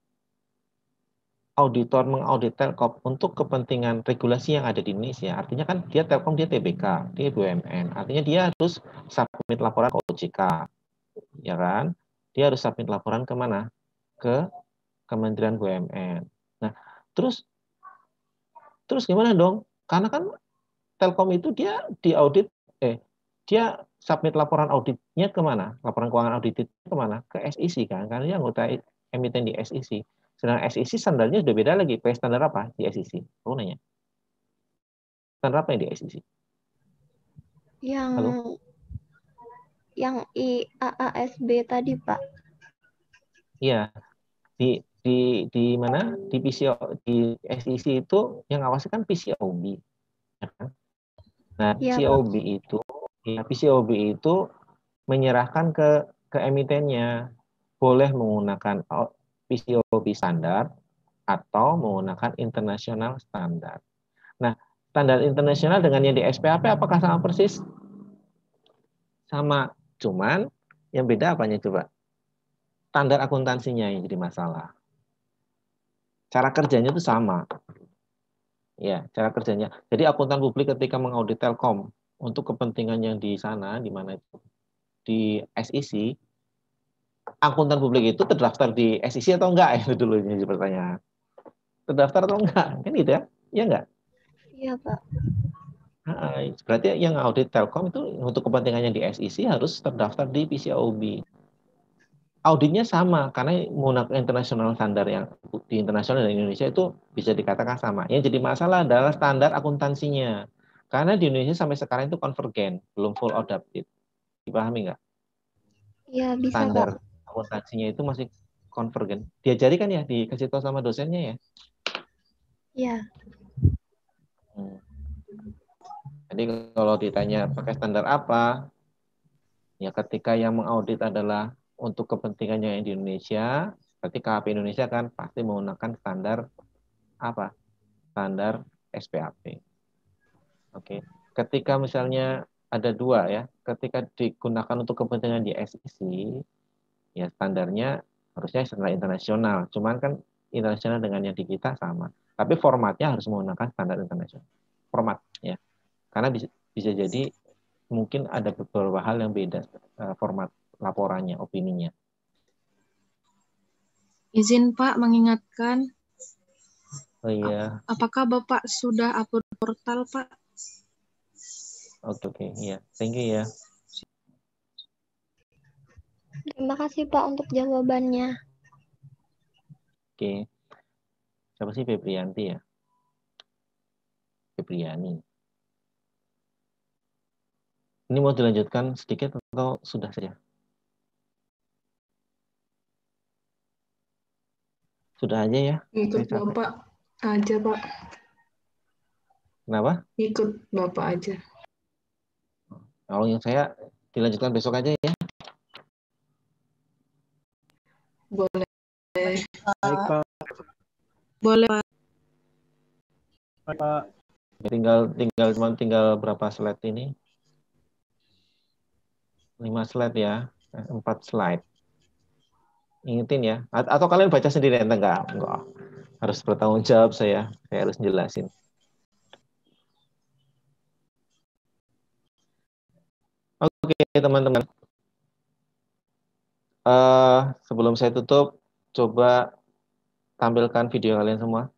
auditor mengaudit Telkom untuk kepentingan regulasi yang ada di Indonesia, artinya kan dia Telkom, dia TBK, dia BUMN, artinya dia harus submit laporan ke OJK, ya kan? Dia harus submit laporan kemana? Ke Kementerian BUMN. Nah, terus gimana dong? Karena kan Telkom itu dia diaudit, dia submit laporan auditnya kemana? Laporan keuangan audit itu kemana? Ke SEC kan? Karena dia anggota emiten di SEC. Sedangkan SEC standarnya sudah beda lagi. Pakai standar apa di SEC? Aku nanya. Standar apa yang di SEC? Yang Halo? yang IAASB tadi, Pak. Iya. Di mana? Di PCO, di SEC itu yang ngawasi kan PCAOB. Ya kan? Nah, Iya, PCAOB itu, ya, PCAOB itu menyerahkan ke emitennya, boleh menggunakan PCAOB standar atau menggunakan internasional standar. Nah, standar internasional dengan yang di SPAP apakah sama persis? Sama, cuman yang beda apanya coba? Standar akuntansinya yang jadi masalah. Cara kerjanya itu sama. Ya, cara kerjanya. Jadi akuntan publik ketika mengaudit Telkom untuk kepentingan yang di sana, di mana itu? Di SEC, akuntan publik itu terdaftar di SEC atau enggak? Itu dulu ini pertanyaan. Terdaftar atau enggak? Kan gitu ya? Iya enggak? Iya, Pak. Berarti yang audit Telkom itu untuk kepentingannya di SEC harus terdaftar di PCAOB. Auditnya sama, karena menggunakan internasional standar yang di internasional dan Indonesia itu bisa dikatakan sama. Yang jadi masalah adalah standar akuntansinya. Karena di Indonesia sampai sekarang itu konvergen, belum full adopted. Dipahami nggak? Iya, bisa, Standar Pak. akuntansinya itu masih konvergen. Diajari kan ya, dikasih tahu sama dosennya ya? Iya. Jadi kalau ditanya pakai standar apa, ya ketika yang mengaudit adalah untuk kepentingannya yang di Indonesia, berarti KAP Indonesia kan pasti menggunakan standar apa? Standar SPAP. Oke. Ketika misalnya ada dua ya, ketika digunakan untuk kepentingan di SEC, ya standarnya harusnya standar internasional. Cuman kan internasional dengan yang di kita sama. Tapi formatnya harus menggunakan standar internasional. Format ya. Karena bisa jadi mungkin ada beberapa hal yang beda format laporannya, opininya. Izin Pak mengingatkan. Oh iya. Apakah Bapak sudah upload portal, Pak? Oke, iya. Thank you ya. Terima kasih, Pak, untuk jawabannya. Oke. Siapa sih Febrianti ya? Febriani. Ini mau dilanjutkan sedikit atau sudah saja? Sudah aja ya? Ikut Bapak aja, Pak. Kenapa? Ikut Bapak aja. Kalau yang saya dilanjutkan besok aja ya? Boleh. Baik, Pak. Boleh, Pak. Pak. Tinggal berapa slide ini? 5 slide ya, 4 slide. Ingetin ya. Atau kalian baca sendiri enggak? Harus bertanggung jawab saya harus jelasin. Oke, teman-teman. Sebelum saya tutup, coba tampilkan video kalian semua.